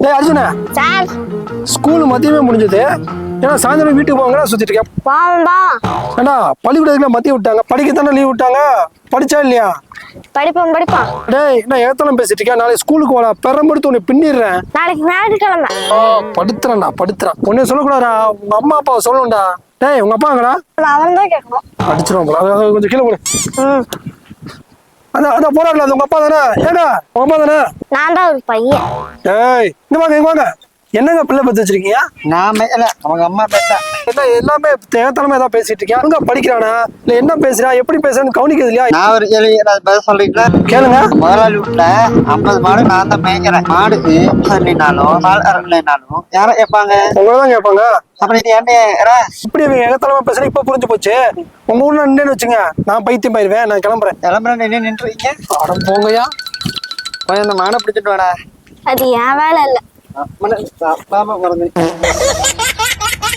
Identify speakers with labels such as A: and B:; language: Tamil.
A: டேய் அர்ஜுனா,
B: சார்
A: ஸ்கூல் மதியமே முடிஞ்சது. ஏன்னா சாயந்தரம் வீட்டுக்கு போவாங்க சுத்திட்டு இருக்கேன்.
B: போவோம்பா.
A: ஏன்னா பள்ளிக்கூடத்துக்குலாம் மதியம் விட்டாங்க, படிக்கத்தானே லீவ் விட்டாங்க. படிச்சா இல்லையா?
B: படிப்போம்.
A: டேய் நான் ஏத்தலாம் பேசிட்டு இருக்கேன். நாளைக்கு ஸ்கூலுக்கு போடா, பெரம்படுத்து உன்னை பின்னிடுறேன்.
B: நாளைக்கு ஞாயிற்றுக்கிழமை.
A: படுத்துறேன். உன்னை சொல்லக்கூடாதா, உங்க அம்மா அப்பாவை சொல்லணும்டா. டேய் உங்க அப்பாங்கடா?
B: அவன் தான் கேட்கணும்.
A: அடிச்சிருவோம் போல. அது கொஞ்சம் கீழே போடு.
B: ம்.
A: அதான் போறாருல, அது உங்க அப்பா தானே? ஏடா உங்க அப்பா தானே?
B: நான் தான் ஒரு பையன்.
A: ஏய் இங்க வாங்க. என்னங்க பிள்ளை பத்து வச்சிருக்கீங்க?
C: நான் மேல அவங்க அம்மா பேச
A: என்ன எல்லாமே தேவைத்தனமா ஏதாவது பேசிட்டு இருக்கேன். அங்க படிக்கிறானா இல்ல என்ன பேசுறா, எப்படி பேசுறான்னு கவனிக்கிறது இல்லையா?
C: நான் ஒரு கேள்வி பதில் சொல்லிட்டேன்.
A: கேளுங்க.
C: முதலாளி வீட்டுல 50 மாடு நான் தான் மேய்க்கிறேன். மாடுக்கு இல்லைனாலும் பால் இல்லைனாலும் யாரும் கேட்பாங்க?
A: உங்களதான் கேட்பாங்க.
C: அப்புறம் இது என்ன
A: இப்படி ஏகத்தனமா பேசுறேன். இப்ப புரிஞ்சு போச்சு. உங்க ஊர்ல நின்று வச்சுங்க, நான் பைத்தியம் போயிருவேன். நான் கிளம்புறேன்.
C: கிளம்புறேன். என்ன நின்றுருக்கீங்க?
A: அடம் போங்கய்யா.
C: கொஞ்சம் அந்த மாடை பிடிச்சிட்டு வாடா.
B: அது என் வேலை இல்லை.
C: பாப்பா மறந்து